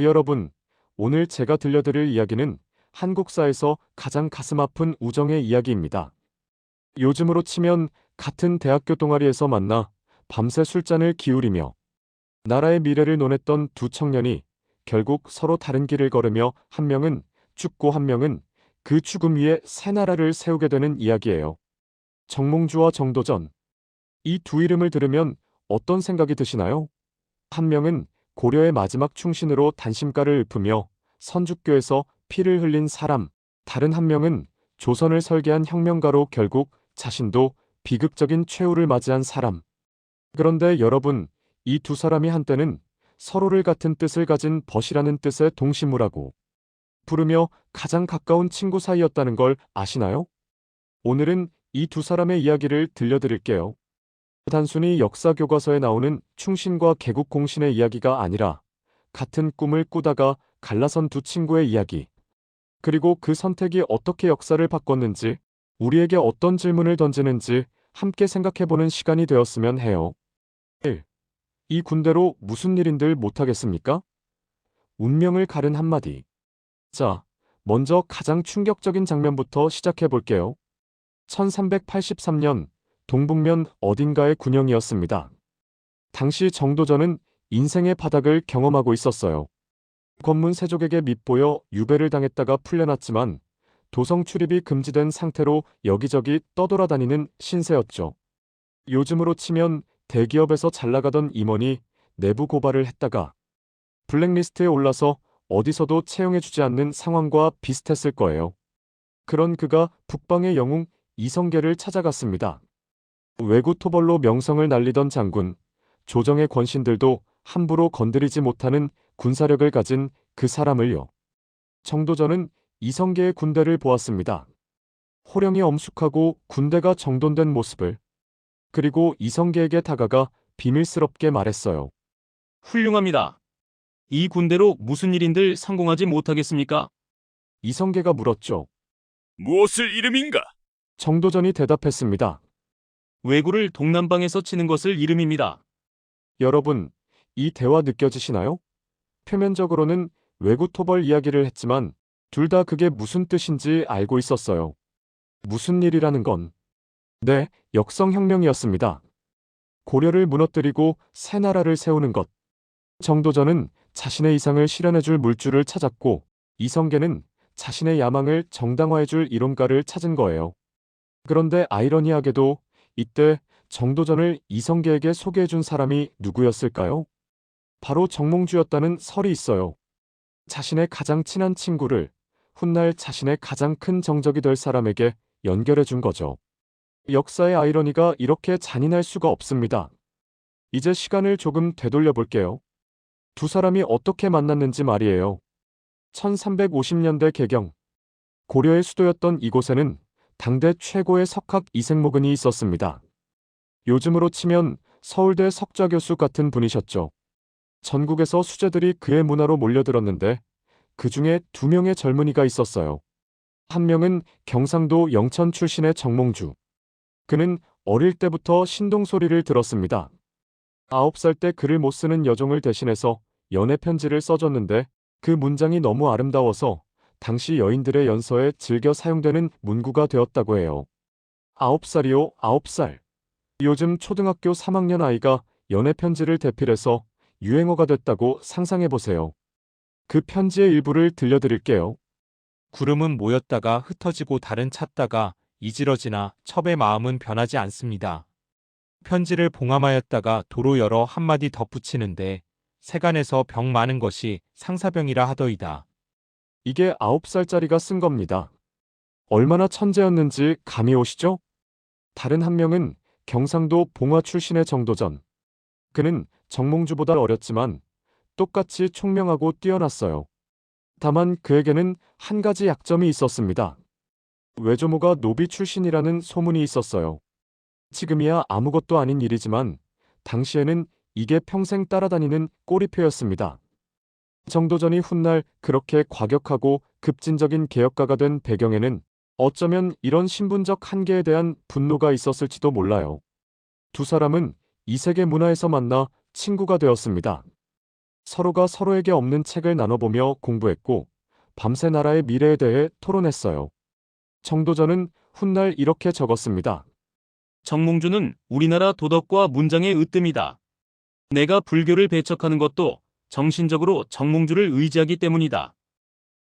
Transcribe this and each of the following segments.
여러분, 오늘 제가 들려드릴 이야기는 한국사에서 가장 가슴 아픈 우정의 이야기입니다. 요즘으로 치면 같은 대학교 동아리에서 만나 밤새 술잔을 기울이며 나라의 미래를 논했던 두 청년이 결국 서로 다른 길을 걸으며 한 명은 죽고 한 명은 그 죽음 위에 새 나라를 세우게 되는 이야기예요. 정몽주와 정도전. 이 두 이름을 들으면 어떤 생각이 드시나요? 한 명은 고려의 마지막 충신으로 단심가를 읊으며 선주교에서 피를 흘린 사람, 다른 한 명은 조선을 설계한 혁명가로 결국 자신도 비극적인 최후를 맞이한 사람. 그런데 여러분, 이 두 사람이 한때는 서로를 같은 뜻을 가진 벗이라는 뜻의 동시무라고 부르며 가장 가까운 친구 사이였다는 걸 아시나요? 오늘은 이 두 사람의 이야기를 들려드릴게요. 단순히 역사 교과서에 나오는 충신과 개국 공신의 이야기가 아니라 같은 꿈을 꾸다가 갈라선 두 친구의 이야기. 그리고 그 선택이 어떻게 역사를 바꿨는지, 우리에게 어떤 질문을 던지는지 함께 생각해보는 시간이 되었으면 해요. 1. 이 군대로 무슨 일인들 못하겠습니까? 운명을 가른 한마디. 자, 먼저 가장 충격적인 장면부터 시작해볼게요. 1383년 동북면 어딘가의 군영이었습니다. 당시 정도전은 인생의 바닥을 경험하고 있었어요. 권문 세족에게 밉보여 유배를 당했다가 풀려났지만 도성 출입이 금지된 상태로 여기저기 떠돌아다니는 신세였죠. 요즘으로 치면 대기업에서 잘나가던 임원이 내부 고발을 했다가 블랙리스트에 올라서 어디서도 채용해주지 않는 상황과 비슷했을 거예요. 그런 그가 북방의 영웅 이성계를 찾아갔습니다. 외구 토벌로 명성을 날리던 장군, 조정의 권신들도 함부로 건드리지 못하는 군사력을 가진 그 사람을요. 정도전은 이성계의 군대를 보았습니다. 호령이 엄숙하고 군대가 정돈된 모습을. 그리고 이성계에게 다가가 비밀스럽게 말했어요. 훌륭합니다. 이 군대로 무슨 일인들 성공하지 못하겠습니까? 이성계가 물었죠. 무엇을 이름인가? 정도전이 대답했습니다. 왜구를 동남방에서 치는 것을 이름입니다. 여러분, 이 대화 느껴지시나요? 표면적으로는 외구 토벌 이야기를 했지만 둘 다 그게 무슨 뜻인지 알고 있었어요. 무슨 일이라는 건? 네, 역성혁명이었습니다. 고려를 무너뜨리고 새 나라를 세우는 것. 정도전은 자신의 이상을 실현해줄 물줄을 찾았고 이성계는 자신의 야망을 정당화해줄 이론가를 찾은 거예요. 그런데 아이러니하게도 이때 정도전을 이성계에게 소개해준 사람이 누구였을까요? 바로 정몽주였다는 설이 있어요. 자신의 가장 친한 친구를 훗날 자신의 가장 큰 정적이 될 사람에게 연결해준 거죠. 역사의 아이러니가 이렇게 잔인할 수가 없습니다. 이제 시간을 조금 되돌려 볼게요. 두 사람이 어떻게 만났는지 말이에요. 1350년대 개경. 고려의 수도였던 이곳에는 당대 최고의 석학 이색모근이 있었습니다. 요즘으로 치면 서울대 석좌 교수 같은 분이셨죠. 전국에서 수재들이 그의 문화로 몰려들었는데 그 중에 두 명의 젊은이가 있었어요. 한 명은 경상도 영천 출신의 정몽주. 그는 어릴 때부터 신동소리를 들었습니다. 9살 때 글을 못 쓰는 여종을 대신해서 연애 편지를 써줬는데 그 문장이 너무 아름다워서 당시 여인들의 연서에 즐겨 사용되는 문구가 되었다고 해요. 9살이요, 9살. 요즘 초등학교 3학년 아이가 연애 편지를 대필해서 유행어가 됐다고 상상해보세요. 그 편지의 일부를 들려드릴게요. 구름은 모였다가 흩어지고 달은 찼다가 이지러지나 첩의 마음은 변하지 않습니다. 편지를 봉함하였다가 도로 열어 한마디 덧붙이는데 세간에서 병 많은 것이 상사병이라 하더이다. 이게 9살짜리가 쓴 겁니다. 얼마나 천재였는지 감이 오시죠? 다른 한 명은 경상도 봉화 출신의 정도전. 그는 정몽주보다 어렸지만 똑같이 총명하고 뛰어났어요. 다만 그에게는 한 가지 약점이 있었습니다. 외조모가 노비 출신이라는 소문이 있었어요. 지금이야 아무것도 아닌 일이지만 당시에는 이게 평생 따라다니는 꼬리표였습니다. 정도전이 훗날 그렇게 과격하고 급진적인 개혁가가 된 배경에는 어쩌면 이런 신분적 한계에 대한 분노가 있었을지도 몰라요. 두 사람은 이 세계 문화에서 만나 친구가 되었습니다. 서로가 서로에게 없는 책을 나눠보며 공부했고 밤새 나라의 미래에 대해 토론했어요. 정도전은 훗날 이렇게 적었습니다. 정몽주는 우리나라 도덕과 문장의 으뜸이다. 내가 불교를 배척하는 것도 정신적으로 정몽주를 의지하기 때문이다.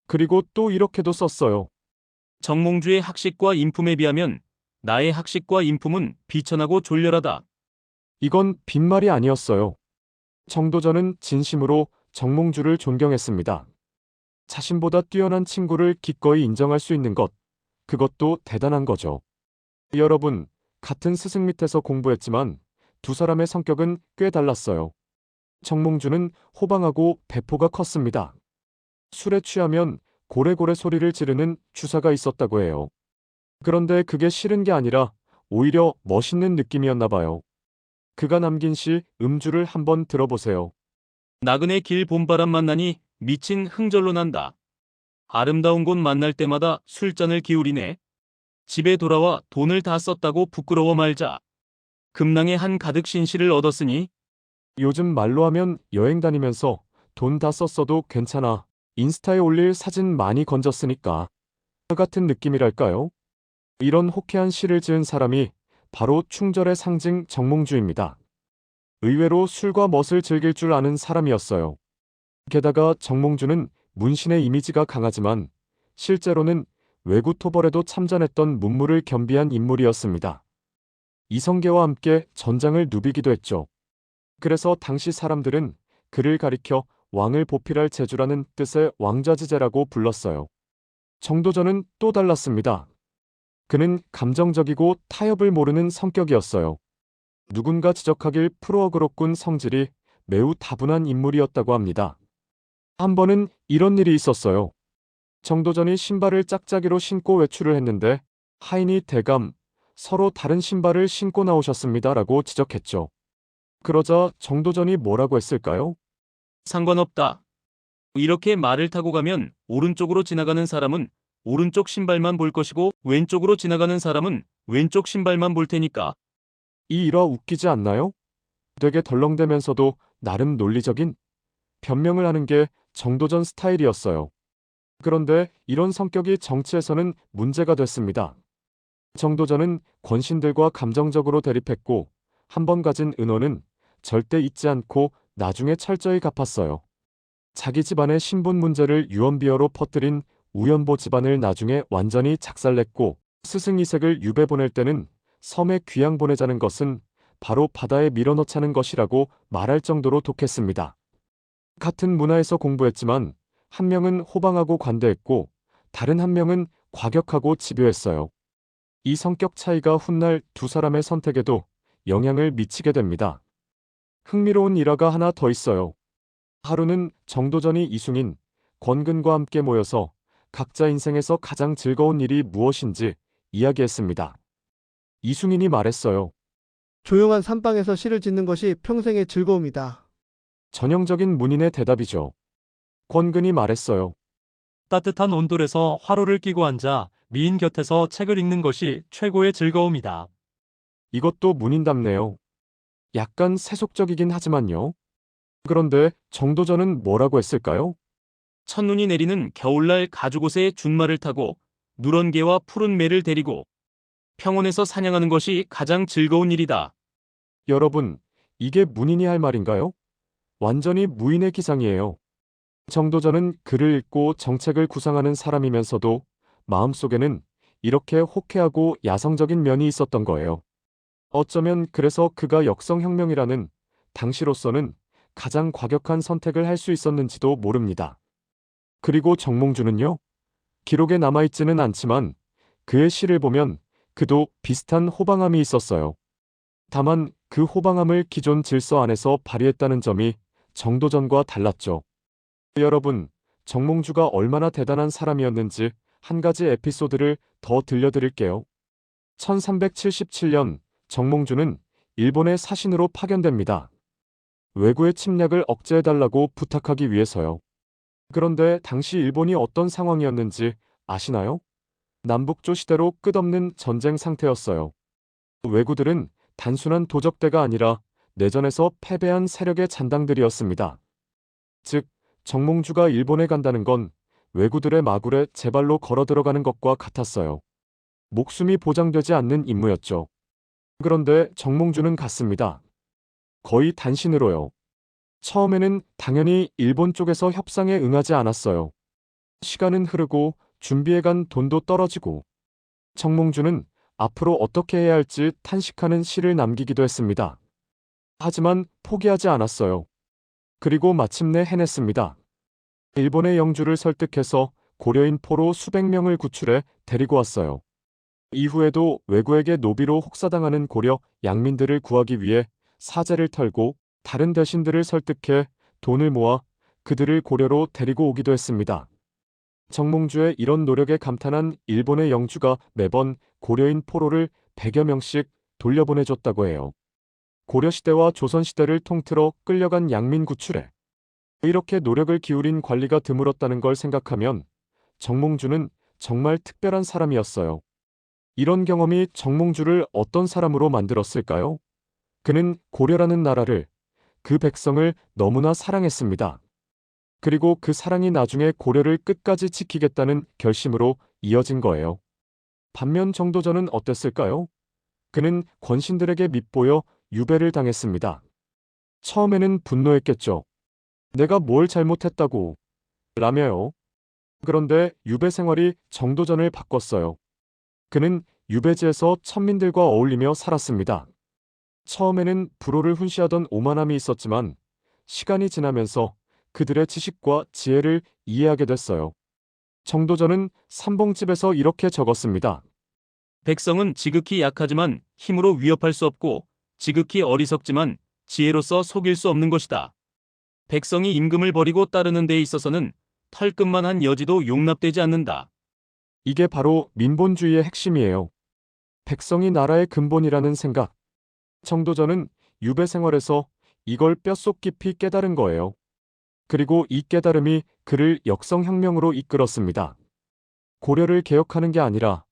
그리고 또 이렇게도 썼어요. 정몽주의 학식과 인품에 비하면 나의 학식과 인품은 비천하고 졸렬하다. 이건 빈말이 아니었어요. 정도전은 진심으로 정몽주를 존경했습니다. 자신보다 뛰어난 친구를 기꺼이 인정할 수 있는 것, 그것도 대단한 거죠. 여러분, 같은 스승 밑에서 공부했지만 두 사람의 성격은 꽤 달랐어요. 정몽주는 호방하고 배포가 컸습니다. 술에 취하면 고래고래 소리를 지르는 주사가 있었다고 해요. 그런데 그게 싫은 게 아니라 오히려 멋있는 느낌이었나 봐요. 그가 남긴 시 음주를 한번 들어보세요. 나그네 길 봄바람 만나니 미친 흥절로 난다. 아름다운 곳 만날 때마다 술잔을 기울이네. 집에 돌아와 돈을 다 썼다고 부끄러워 말자. 금낭에 한 가득 신시를 얻었으니 요즘 말로 하면 여행 다니면서 돈 다 썼어도 괜찮아. 인스타에 올릴 사진 많이 건졌으니까. 같은 느낌이랄까요? 이런 호쾌한 시를 지은 사람이 바로 충절의 상징 정몽주입니다. 의외로 술과 멋을 즐길 줄 아는 사람이었어요. 게다가 정몽주는 문신의 이미지가 강하지만 실제로는 외구 토벌에도 참전했던 문무를 겸비한 인물이었습니다. 이성계와 함께 전장을 누비기도 했죠. 그래서 당시 사람들은 그를 가리켜 왕을 보필할 재주라는 뜻의 왕좌지제라고 불렀어요. 정도전은 또 달랐습니다. 그는 감정적이고 타협을 모르는 성격이었어요. 누군가 지적하길 프로어그로꾼 성질이 매우 다분한 인물이었다고 합니다. 한 번은 이런 일이 있었어요. 정도전이 신발을 짝짝이로 신고 외출을 했는데 하인이 대감, 서로 다른 신발을 신고 나오셨습니다라고 지적했죠. 그러자 정도전이 뭐라고 했을까요? 상관없다. 이렇게 말을 타고 가면 오른쪽으로 지나가는 사람은 오른쪽 신발만 볼 것이고 왼쪽으로 지나가는 사람은 왼쪽 신발만 볼 테니까. 이 일화 웃기지 않나요? 되게 덜렁대면서도 나름 논리적인 변명을 하는 게 정도전 스타일이었어요. 그런데 이런 성격이 정치에서는 문제가 됐습니다. 정도전은 권신들과 감정적으로 대립했고 한 번 가진 은원은 절대 잊지 않고 나중에 철저히 갚았어요. 자기 집안의 신분 문제를 유언비어로 퍼뜨린 우연보 집안을 나중에 완전히 작살냈고 스승 이색을 유배 보낼 때는 섬에 귀양 보내자는 것은 바로 바다에 밀어넣자는 것이라고 말할 정도로 독했습니다. 같은 문화에서 공부했지만 한 명은 호방하고 관대했고 다른 한 명은 과격하고 집요했어요. 이 성격 차이가 훗날 두 사람의 선택에도 영향을 미치게 됩니다. 흥미로운 일화가 하나 더 있어요. 하루는 정도전이 이숭인, 권근과 함께 모여서 각자 인생에서 가장 즐거운 일이 무엇인지 이야기했습니다. 이숭인이 말했어요. 조용한 산방에서 시를 짓는 것이 평생의 즐거움이다. 전형적인 문인의 대답이죠. 권근이 말했어요. 따뜻한 온돌에서 화로를 끼고 앉아 미인 곁에서 책을 읽는 것이 최고의 즐거움이다. 이것도 문인답네요. 약간 세속적이긴 하지만요. 그런데 정도전은 뭐라고 했을까요? 첫눈이 내리는 겨울날 가죽옷에 준말을 타고 누런 개와 푸른 매를 데리고 평원에서 사냥하는 것이 가장 즐거운 일이다. 여러분, 이게 문인이 할 말인가요? 완전히 무인의 기상이에요. 정도전은 글을 읽고 정책을 구상하는 사람이면서도 마음속에는 이렇게 호쾌하고 야성적인 면이 있었던 거예요. 어쩌면 그래서 그가 역성혁명이라는 당시로서는 가장 과격한 선택을 할 수 있었는지도 모릅니다. 그리고 정몽주는요? 기록에 남아있지는 않지만 그의 시를 보면 그도 비슷한 호방함이 있었어요. 다만 그 호방함을 기존 질서 안에서 발휘했다는 점이 정도전과 달랐죠. 여러분, 정몽주가 얼마나 대단한 사람이었는지 한 가지 에피소드를 더 들려드릴게요. 1377년 정몽주는 일본의 사신으로 파견됩니다. 왜구의 침략을 억제해달라고 부탁하기 위해서요. 그런데 당시 일본이 어떤 상황이었는지 아시나요? 남북조 시대로 끝없는 전쟁 상태였어요. 왜구들은 단순한 도적대가 아니라 내전에서 패배한 세력의 잔당들이었습니다. 즉, 정몽주가 일본에 간다는 건 왜구들의 마굴에 제 발로 걸어 들어가는 것과 같았어요. 목숨이 보장되지 않는 임무였죠. 그런데 정몽주는 갔습니다. 거의 단신으로요. 처음에는 당연히 일본 쪽에서 협상에 응하지 않았어요. 시간은 흐르고 준비해간 돈도 떨어지고 정몽주는 앞으로 어떻게 해야 할지 탄식하는 시를 남기기도 했습니다. 하지만 포기하지 않았어요. 그리고 마침내 해냈습니다. 일본의 영주를 설득해서 고려인 포로 수백 명을 구출해 데리고 왔어요. 이후에도 왜구에게 노비로 혹사당하는 고려 양민들을 구하기 위해 사제를 털고 다른 대신들을 설득해 돈을 모아 그들을 고려로 데리고 오기도 했습니다. 정몽주의 이런 노력에 감탄한 일본의 영주가 매번 고려인 포로를 100여 명씩 돌려보내줬다고 해요. 고려시대와 조선시대를 통틀어 끌려간 양민 구출에 이렇게 노력을 기울인 관리가 드물었다는 걸 생각하면 정몽주는 정말 특별한 사람이었어요. 이런 경험이 정몽주를 어떤 사람으로 만들었을까요? 그는 고려라는 나라를, 그 백성을 너무나 사랑했습니다. 그리고 그 사랑이 나중에 고려를 끝까지 지키겠다는 결심으로 이어진 거예요. 반면 정도전은 어땠을까요? 그는 권신들에게 밉보여 유배를 당했습니다. 처음에는 분노했겠죠. 내가 뭘 잘못했다고 라며요. 그런데 유배 생활이 정도전을 바꿨어요. 그는 유배지에서 천민들과 어울리며 살았습니다. 처음에는 불호를 훈시하던 오만함이 있었지만 시간이 지나면서 그들의 지식과 지혜를 이해하게 됐어요. 정도전은 삼봉집에서 이렇게 적었습니다. 백성은 지극히 약하지만 힘으로 위협할 수 없고 지극히 어리석지만 지혜로서 속일 수 없는 것이다. 백성이 임금을 버리고 따르는 데 있어서는 털끝만한 여지도 용납되지 않는다. 이게 바로 민본주의의 핵심이에요. 백성이 나라의 근본이라는 생각. 정도전은 유배 생활에서 이걸 뼛속 깊이 깨달은 거예요. 그리고 이 깨달음이 그를 역성혁명으로 이끌었습니다. 고려를 개혁하는 게 아니라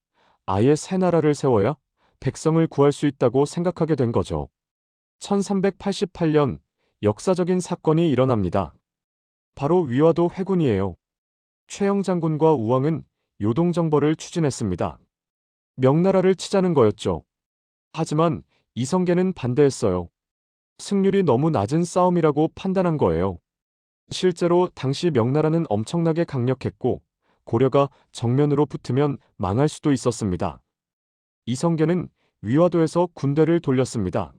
아예 새 나라를 세워야 백성을 구할 수 있다고 생각하게 된 거죠. 1388년 역사적인 사건이 일어납니다. 바로 위화도 회군이에요. 최영 장군과 우왕은 요동정벌을 추진했습니다. 명나라를 치자는 거였죠. 하지만 이성계는 반대했어요. 승률이 너무 낮은 싸움이라고 판단한 거예요. 실제로 당시 명나라는 엄청나게 강력했고 고려가 정면으로 붙으면 망할 수도 있었습니다. 이성계는 위화도에서 군대를 돌렸습니다.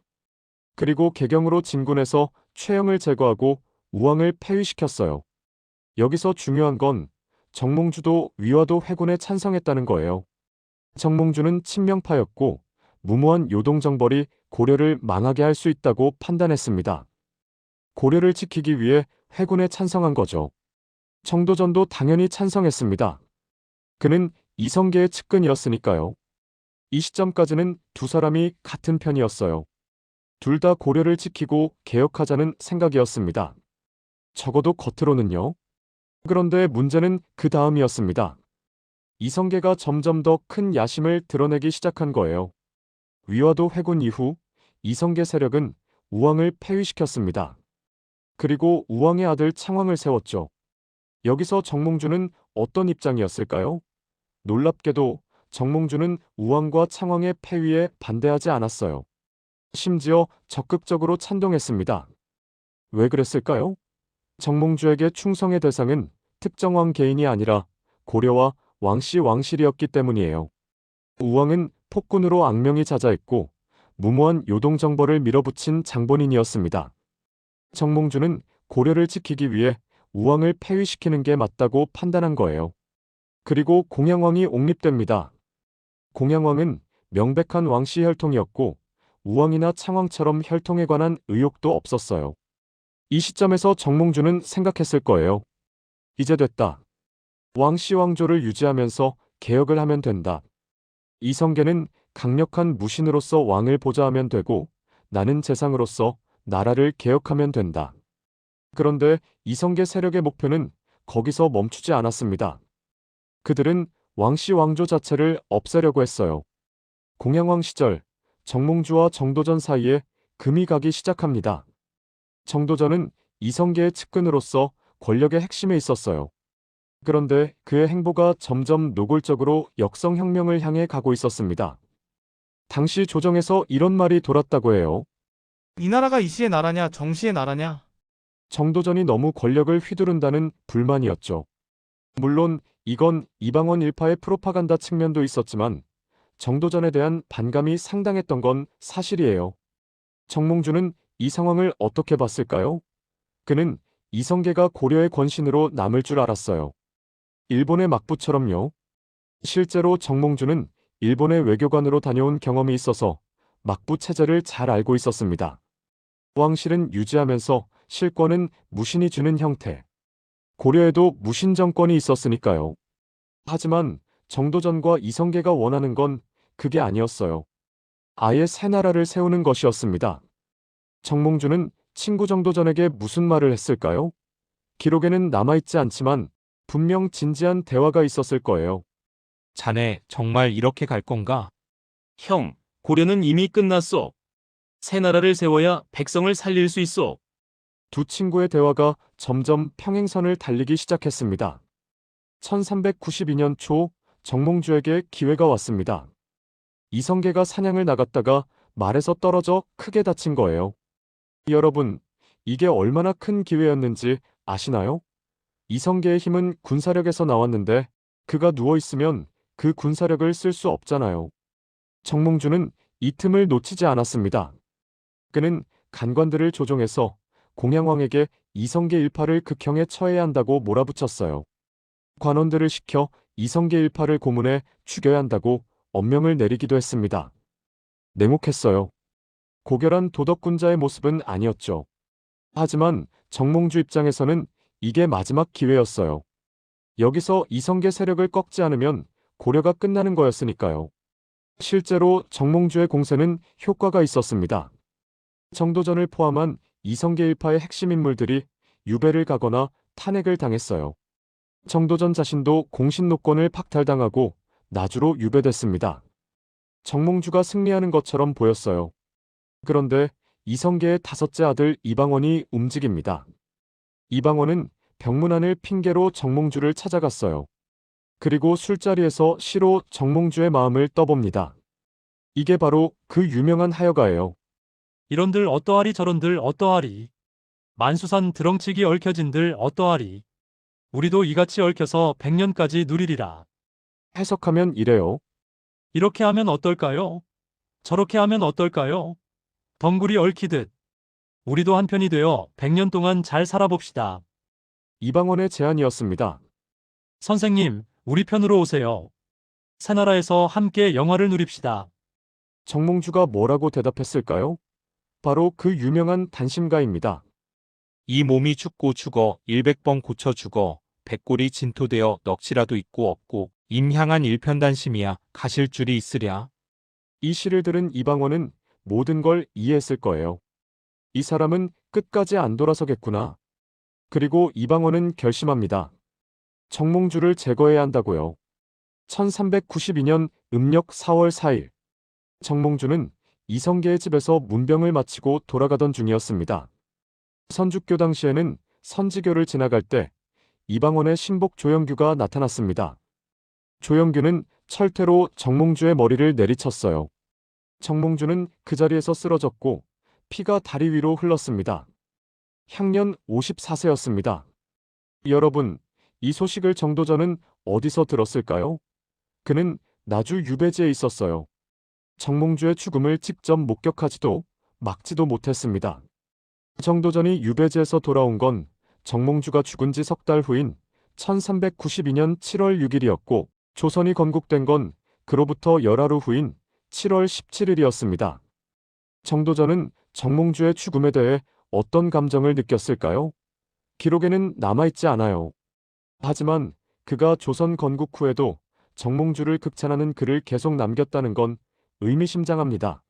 그리고 개경으로 진군해서 최영을 제거하고 우왕을 폐위시켰어요. 여기서 중요한 건 정몽주도 위화도 회군에 찬성했다는 거예요. 정몽주는 친명파였고 무모한 요동정벌이 고려를 망하게 할 수 있다고 판단했습니다. 고려를 지키기 위해 회군에 찬성한 거죠. 정도전도 당연히 찬성했습니다. 그는 이성계의 측근이었으니까요. 이 시점까지는 두 사람이 같은 편이었어요. 둘 다 고려를 지키고 개혁하자는 생각이었습니다. 적어도 겉으로는요. 그런데 문제는 그 다음이었습니다. 이성계가 점점 더 큰 야심을 드러내기 시작한 거예요. 위화도 회군 이후 이성계 세력은 우왕을 폐위시켰습니다. 그리고 우왕의 아들 창왕을 세웠죠. 여기서 정몽주는 어떤 입장이었을까요? 놀랍게도 정몽주는 우왕과 창왕의 폐위에 반대하지 않았어요. 심지어 적극적으로 찬동했습니다. 왜 그랬을까요? 정몽주에게 충성의 대상은 특정 왕 개인이 아니라 고려와 왕씨 왕실이었기 때문이에요. 우왕은 폭군으로 악명이 자자했고 무모한 요동정벌을 밀어붙인 장본인이었습니다. 정몽주는 고려를 지키기 위해 우왕을 폐위시키는 게 맞다고 판단한 거예요. 그리고 공양왕이 옹립됩니다. 공양왕은 명백한 왕씨 혈통이었고 우왕이나 창왕처럼 혈통에 관한 의혹도 없었어요. 이 시점에서 정몽주는 생각했을 거예요. 이제 됐다. 왕씨 왕조를 유지하면서 개혁을 하면 된다. 이성계는 강력한 무신으로서 왕을 보좌하면 되고 나는 재상으로서 나라를 개혁하면 된다. 그런데 이성계 세력의 목표는 거기서 멈추지 않았습니다. 그들은 왕씨 왕조 자체를 없애려고 했어요. 공양왕 시절 정몽주와 정도전 사이에 금이 가기 시작합니다. 정도전은 이성계의 측근으로서 권력의 핵심에 있었어요. 그런데 그의 행보가 점점 노골적으로 역성혁명을 향해 가고 있었습니다. 당시 조정에서 이런 말이 돌았다고 해요. 이 나라가 이씨의 나라냐 정씨의 나라냐? 정도전이 너무 권력을 휘두른다는 불만이었죠. 물론 이건 이방원 일파의 프로파간다 측면도 있었지만 정도전에 대한 반감이 상당했던 건 사실이에요. 정몽주는 이 상황을 어떻게 봤을까요? 그는 이성계가 고려의 권신으로 남을 줄 알았어요. 일본의 막부처럼요. 실제로 정몽주는 일본의 외교관으로 다녀온 경험이 있어서 막부 체제를 잘 알고 있었습니다. 왕실은 유지하면서 실권은 무신이 주는 형태. 고려에도 무신 정권이 있었으니까요. 하지만 정도전과 이성계가 원하는 건 그게 아니었어요. 아예 새 나라를 세우는 것이었습니다. 정몽주는 친구 정도전에게 무슨 말을 했을까요? 기록에는 남아있지 않지만 분명 진지한 대화가 있었을 거예요. 자네 정말 이렇게 갈 건가? 형, 고려는 이미 끝났어. 새 나라를 세워야 백성을 살릴 수 있어. 두 친구의 대화가 점점 평행선을 달리기 시작했습니다. 1392년 초 정몽주에게 기회가 왔습니다. 이성계가 사냥을 나갔다가 말에서 떨어져 크게 다친 거예요. 여러분, 이게 얼마나 큰 기회였는지 아시나요? 이성계의 힘은 군사력에서 나왔는데 그가 누워있으면 그 군사력을 쓸 수 없잖아요. 정몽주는 이 틈을 놓치지 않았습니다. 그는 간관들을 조종해서 공양왕에게 이성계 일파를 극형에 처해야 한다고 몰아붙였어요. 관원들을 시켜 이성계 일파를 고문해 죽여야 한다고 엄명을 내리기도 했습니다. 냉혹했어요. 고결한 도덕군자의 모습은 아니었죠. 하지만 정몽주 입장에서는 이게 마지막 기회였어요. 여기서 이성계 세력을 꺾지 않으면 고려가 끝나는 거였으니까요. 실제로 정몽주의 공세는 효과가 있었습니다. 정도전을 포함한 이성계 일파의 핵심 인물들이 유배를 가거나 탄핵을 당했어요. 정도전 자신도 공신노권을 박탈당하고 나주로 유배됐습니다. 정몽주가 승리하는 것처럼 보였어요. 그런데 이성계의 다섯째 아들 이방원이 움직입니다. 이방원은 병문안을 핑계로 정몽주를 찾아갔어요. 그리고 술자리에서 시로 정몽주의 마음을 떠봅니다. 이게 바로 그 유명한 하여가예요. 이런들 어떠하리 저런들 어떠하리. 만수산 드렁치기 얽혀진들 어떠하리. 우리도 이같이 얽혀서 100년까지 누리리라. 해석하면 이래요. 이렇게 하면 어떨까요? 저렇게 하면 어떨까요? 덩굴이 얽히듯. 우리도 한편이 되어 100년 동안 잘 살아봅시다. 이방원의 제안이었습니다. 선생님, 우리 편으로 오세요. 새나라에서 함께 영화를 누립시다. 정몽주가 뭐라고 대답했을까요? 바로 그 유명한 단심가입니다. 이 몸이 죽고 죽어 100번 고쳐 죽어 백골이 진토되어 넋이라도 있고 없고 임향한 일편단심이야 가실 줄이 있으랴. 이 시를 들은 이방원은 모든 걸 이해했을 거예요. 이 사람은 끝까지 안 돌아서겠구나. 그리고 이방원은 결심합니다. 정몽주를 제거해야 한다고요. 1392년 음력 4월 4일. 정몽주는 이성계의 집에서 문병을 마치고 돌아가던 중이었습니다. 선주교 당시에는 선지교를 지나갈 때 이방원의 신복 조영규가 나타났습니다. 조영규는 철퇴로 정몽주의 머리를 내리쳤어요. 정몽주는 그 자리에서 쓰러졌고 피가 다리 위로 흘렀습니다. 향년 54세였습니다. 여러분, 이 소식을 정도전은 어디서 들었을까요? 그는 나주 유배지에 있었어요. 정몽주의 죽음을 직접 목격하지도 막지도 못했습니다. 정도전이 유배지에서 돌아온 건 정몽주가 죽은 지 석 달 후인 1392년 7월 6일이었고 조선이 건국된 건 그로부터 열하루 후인 7월 17일이었습니다. 정도전은 정몽주의 죽음에 대해 어떤 감정을 느꼈을까요? 기록에는 남아있지 않아요. 하지만 그가 조선 건국 후에도 정몽주를 극찬하는 글을 계속 남겼다는 건 의미심장합니다.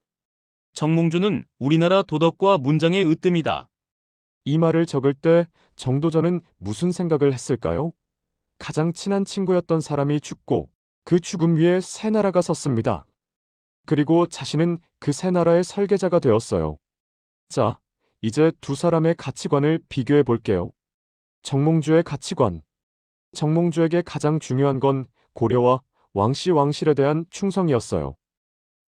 정몽주는 우리나라 도덕과 문장의 으뜸이다. 이 말을 적을 때 정도전은 무슨 생각을 했을까요? 가장 친한 친구였던 사람이 죽고 그 죽음 위에 새 나라가 섰습니다. 그리고 자신은 그 새 나라의 설계자가 되었어요. 자, 이제 두 사람의 가치관을 비교해 볼게요. 정몽주의 가치관. 정몽주에게 가장 중요한 건 고려와 왕씨 왕실에 대한 충성이었어요.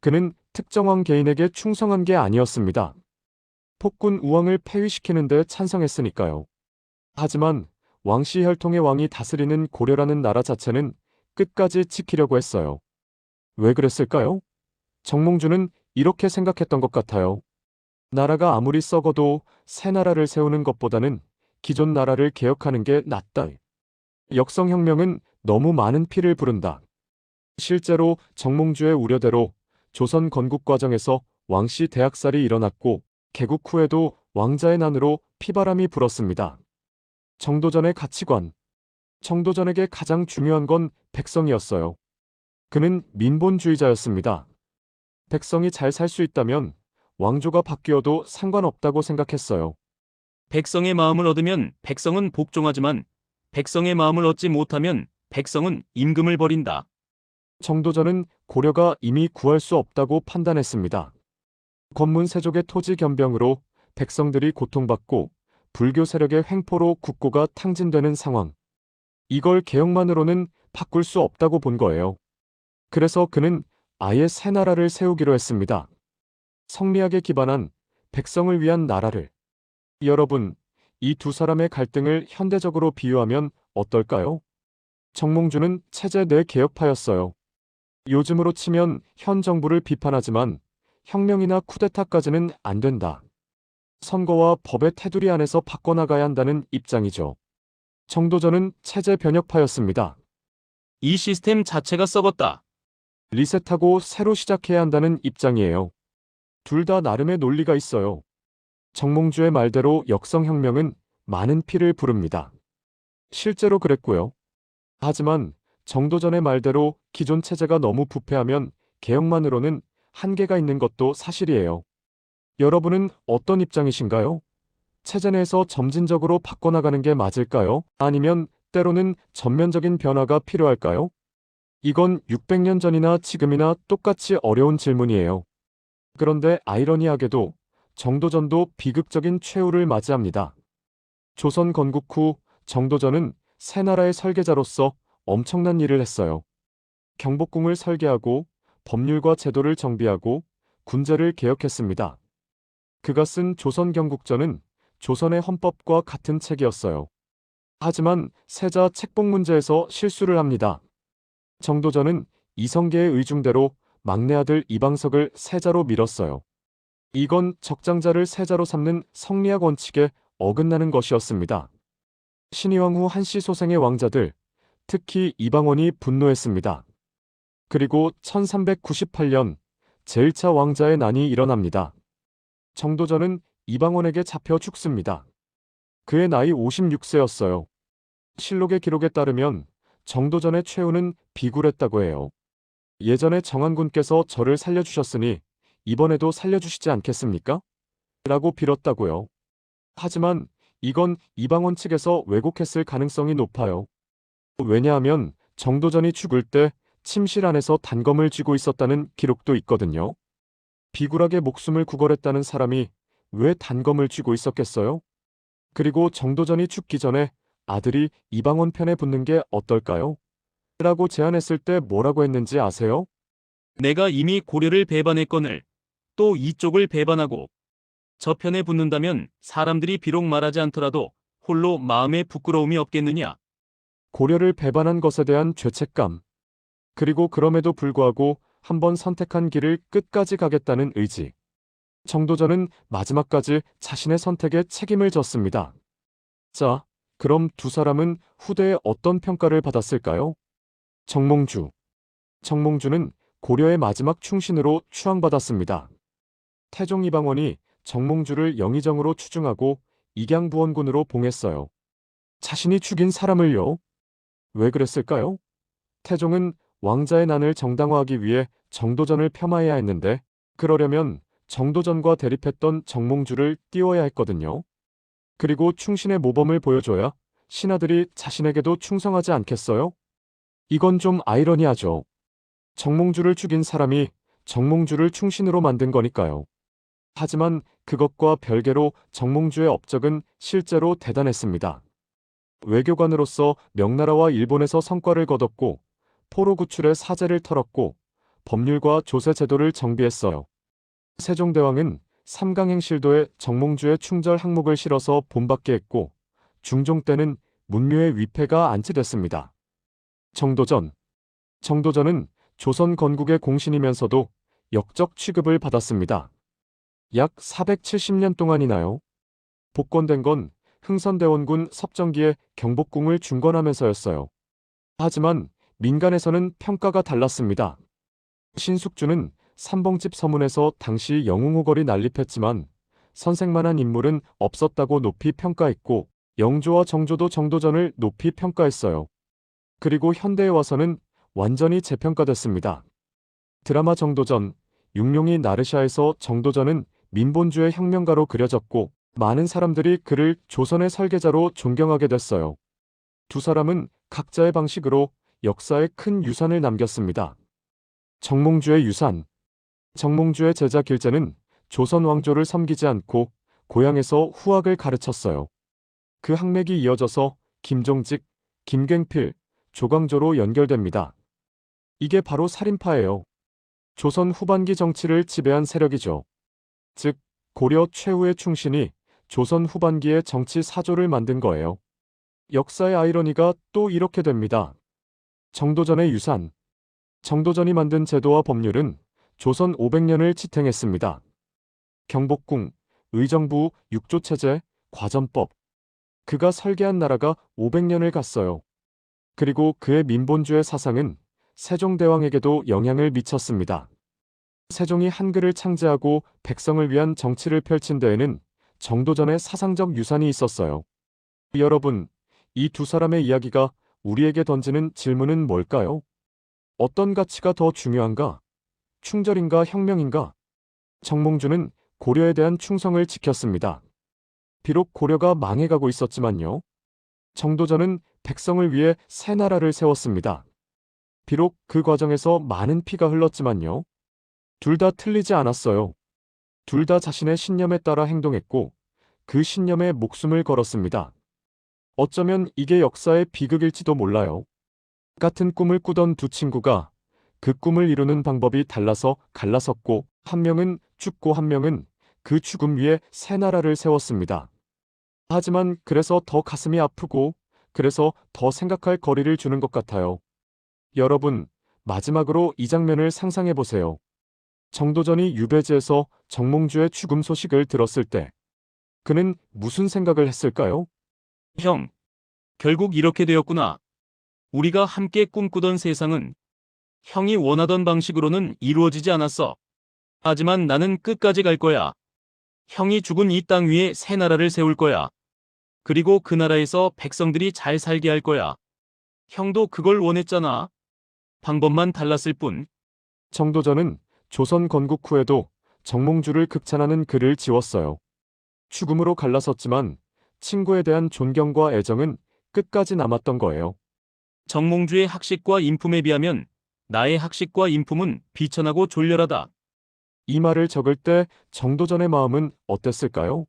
그는 특정 왕 개인에게 충성한 게 아니었습니다. 폭군 우왕을 폐위시키는 데 찬성했으니까요. 하지만 왕씨 혈통의 왕이 다스리는 고려라는 나라 자체는 끝까지 지키려고 했어요. 왜 그랬을까요? 정몽주는 이렇게 생각했던 것 같아요. 나라가 아무리 썩어도 새 나라를 세우는 것보다는 기존 나라를 개혁하는 게 낫다. 역성혁명은 너무 많은 피를 부른다. 실제로 정몽주의 우려대로 조선 건국 과정에서 왕씨 대학살이 일어났고 개국 후에도 왕자의 난으로 피바람이 불었습니다. 정도전의 가치관. 정도전에게 가장 중요한 건 백성이었어요. 그는 민본주의자였습니다. 백성이 잘 살 수 있다면 왕조가 바뀌어도 상관없다고 생각했어요. 백성의 마음을 얻으면 백성은 복종하지만 백성의 마음을 얻지 못하면 백성은 임금을 버린다. 정도전은 고려가 이미 구할 수 없다고 판단했습니다. 권문세족의 토지 겸병으로 백성들이 고통받고 불교 세력의 횡포로 국고가 탕진되는 상황. 이걸 개혁만으로는 바꿀 수 없다고 본 거예요. 그래서 그는 아예 새 나라를 세우기로 했습니다. 성리학에 기반한 백성을 위한 나라를. 여러분, 이 두 사람의 갈등을 현대적으로 비유하면 어떨까요? 정몽주는 체제 내 개혁파였어요. 요즘으로 치면 현 정부를 비판하지만 혁명이나 쿠데타까지는 안 된다. 선거와 법의 테두리 안에서 바꿔나가야 한다는 입장이죠. 정도전은 체제 변혁파였습니다. 이 시스템 자체가 썩었다. 리셋하고 새로 시작해야 한다는 입장이에요. 둘 다 나름의 논리가 있어요. 정몽주의 말대로 역성혁명은 많은 피를 부릅니다. 실제로 그랬고요. 하지만 정도전의 말대로 기존 체제가 너무 부패하면 개혁만으로는 한계가 있는 것도 사실이에요. 여러분은 어떤 입장이신가요? 체제 내에서 점진적으로 바꿔나가는 게 맞을까요? 아니면 때로는 전면적인 변화가 필요할까요? 이건 600년 전이나 지금이나 똑같이 어려운 질문이에요. 그런데 아이러니하게도 정도전도 비극적인 최후를 맞이합니다. 조선 건국 후 정도전은 새 나라의 설계자로서 엄청난 일을 했어요. 경복궁을 설계하고 법률과 제도를 정비하고 군제를 개혁했습니다. 그가 쓴 조선경국전은 조선의 헌법과 같은 책이었어요. 하지만 세자 책봉 문제에서 실수를 합니다. 정도전은 이성계의 의중대로 막내 아들 이방석을 세자로 밀었어요. 이건 적장자를 세자로 삼는 성리학 원칙에 어긋나는 것이었습니다. 신의왕 후 한씨 소생의 왕자들, 특히 이방원이 분노했습니다. 그리고 1398년 제1차 왕자의 난이 일어납니다. 정도전은 이방원에게 잡혀 죽습니다. 그의 나이 56세였어요. 실록의 기록에 따르면 정도전의 최후는 비굴했다고 해요. 예전에 정한군께서 저를 살려주셨으니 이번에도 살려주시지 않겠습니까? 라고 빌었다고요. 하지만 이건 이방원 측에서 왜곡했을 가능성이 높아요. 왜냐하면 정도전이 죽을 때 침실 안에서 단검을 쥐고 있었다는 기록도 있거든요. 비굴하게 목숨을 구걸했다는 사람이 왜 단검을 쥐고 있었겠어요? 그리고 정도전이 죽기 전에 아들이 이방원 편에 붙는 게 어떨까요? 라고 제안했을 때 뭐라고 했는지 아세요? 내가 이미 고려를 배반했거늘 또 이쪽을 배반하고 저 편에 붙는다면 사람들이 비록 말하지 않더라도 홀로 마음에 부끄러움이 없겠느냐. 고려를 배반한 것에 대한 죄책감. 그리고 그럼에도 불구하고 한번 선택한 길을 끝까지 가겠다는 의지. 정도전은 마지막까지 자신의 선택에 책임을 졌습니다. 자, 그럼 두 사람은 후대에 어떤 평가를 받았을까요? 정몽주. 정몽주는 고려의 마지막 충신으로 추앙받았습니다. 태종 이방원이 정몽주를 영의정으로 추중하고 익양부원군으로 봉했어요. 자신이 죽인 사람을요? 왜 그랬을까요? 태종은 왕자의 난을 정당화하기 위해 정도전을 폄하해야 했는데 그러려면 정도전과 대립했던 정몽주를 띄워야 했거든요. 그리고 충신의 모범을 보여줘야 신하들이 자신에게도 충성하지 않겠어요? 이건 좀 아이러니하죠. 정몽주를 죽인 사람이 정몽주를 충신으로 만든 거니까요. 하지만 그것과 별개로 정몽주의 업적은 실제로 대단했습니다. 외교관으로서 명나라와 일본에서 성과를 거뒀고 포로 구출의 사제를 털었고 법률과 조세 제도를 정비했어요. 세종대왕은 삼강행실도에 정몽주의 충절 항목을 실어서 본받게 했고 중종 때는 문묘의 위패가 안치됐습니다. 정도전은 조선 건국의 공신이면서도 역적 취급을 받았습니다. 약 470년 동안이나요. 복권된 건 흥선대원군 섭정기에 경복궁을 중건하면서였어요. 하지만 민간에서는 평가가 달랐습니다. 신숙주는 삼봉집 서문에서 당시 영웅호걸이 난립했지만 선생만한 인물은 없었다고 높이 평가했고 영조와 정조도 정도전을 높이 평가했어요. 그리고 현대에 와서는 완전히 재평가됐습니다. 드라마 정도전, 육룡이 나르샤에서 정도전은 민본주의 혁명가로 그려졌고 많은 사람들이 그를 조선의 설계자로 존경하게 됐어요. 두 사람은 각자의 방식으로 역사에 큰 유산을 남겼습니다. 정몽주의 유산. 정몽주의 제자 길재는 조선 왕조를 섬기지 않고 고향에서 후학을 가르쳤어요. 그 학맥이 이어져서 김종직, 김갱필, 조광조로 연결됩니다. 이게 바로 살인파예요. 조선 후반기 정치를 지배한 세력이죠. 즉, 고려 최후의 충신이 조선 후반기의 정치 사조를 만든 거예요. 역사의 아이러니가 또 이렇게 됩니다. 정도전의 유산. 정도전이 만든 제도와 법률은 조선 500년을 지탱했습니다. 경복궁, 의정부, 육조체제, 과전법. 그가 설계한 나라가 500년을 갔어요. 그리고 그의 민본주의 사상은 세종대왕에게도 영향을 미쳤습니다. 세종이 한글을 창제하고 백성을 위한 정치를 펼친 데에는 정도전의 사상적 유산이 있었어요. 여러분, 이 두 사람의 이야기가 우리에게 던지는 질문은 뭘까요? 어떤 가치가 더 중요한가? 충절인가 혁명인가? 정몽주는 고려에 대한 충성을 지켰습니다. 비록 고려가 망해가고 있었지만요. 정도전은 백성을 위해 새 나라를 세웠습니다. 비록 그 과정에서 많은 피가 흘렀지만요. 둘 다 틀리지 않았어요. 둘 다 자신의 신념에 따라 행동했고 그 신념에 목숨을 걸었습니다. 어쩌면 이게 역사의 비극일지도 몰라요. 같은 꿈을 꾸던 두 친구가 그 꿈을 이루는 방법이 달라서 갈라섰고 한 명은 죽고 한 명은 그 죽음 위에 새 나라를 세웠습니다. 하지만 그래서 더 가슴이 아프고 그래서 더 생각할 거리를 주는 것 같아요. 여러분, 마지막으로 이 장면을 상상해 보세요. 정도전이 유배지에서 정몽주의 죽음 소식을 들었을 때 그는 무슨 생각을 했을까요? 형, 결국 이렇게 되었구나. 우리가 함께 꿈꾸던 세상은 형이 원하던 방식으로는 이루어지지 않았어. 하지만 나는 끝까지 갈 거야. 형이 죽은 이 땅 위에 새 나라를 세울 거야. 그리고 그 나라에서 백성들이 잘 살게 할 거야. 형도 그걸 원했잖아. 방법만 달랐을 뿐. 정도전은 조선 건국 후에도 정몽주를 극찬하는 글을 지웠어요. 죽음으로 갈라섰지만 친구에 대한 존경과 애정은 끝까지 남았던 거예요. 정몽주의 학식과 인품에 비하면 나의 학식과 인품은 비천하고 졸렬하다. 이 말을 적을 때 정도전의 마음은 어땠을까요?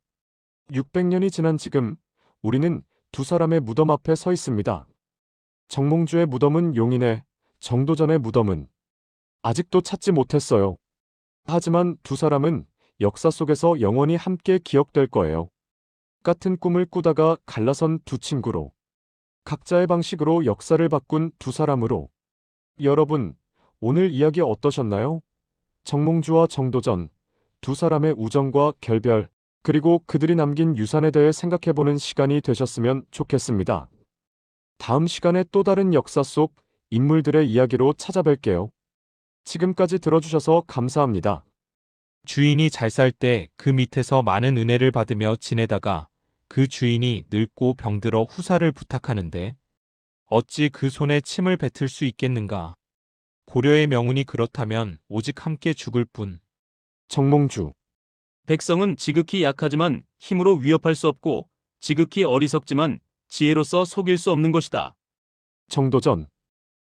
600년이 지난 지금 우리는 두 사람의 무덤 앞에 서 있습니다. 정몽주의 무덤은 용인에, 정도전의 무덤은 아직도 찾지 못했어요. 하지만 두 사람은 역사 속에서 영원히 함께 기억될 거예요. 같은 꿈을 꾸다가 갈라선 두 친구로, 각자의 방식으로 역사를 바꾼 두 사람으로. 여러분, 오늘 이야기 어떠셨나요? 정몽주와 정도전, 두 사람의 우정과 결별, 그리고 그들이 남긴 유산에 대해 생각해보는 시간이 되셨으면 좋겠습니다. 다음 시간에 또 다른 역사 속 인물들의 이야기로 찾아뵐게요. 지금까지 들어주셔서 감사합니다. 주인이 잘 살 때 그 밑에서 많은 은혜를 받으며 지내다가 그 주인이 늙고 병들어 후사를 부탁하는데 어찌 그 손에 침을 뱉을 수 있겠는가? 고려의 명운이 그렇다면 오직 함께 죽을 뿐. 정몽주. 백성은 지극히 약하지만 힘으로 위협할 수 없고 지극히 어리석지만 지혜로서 속일 수 없는 것이다. 정도전.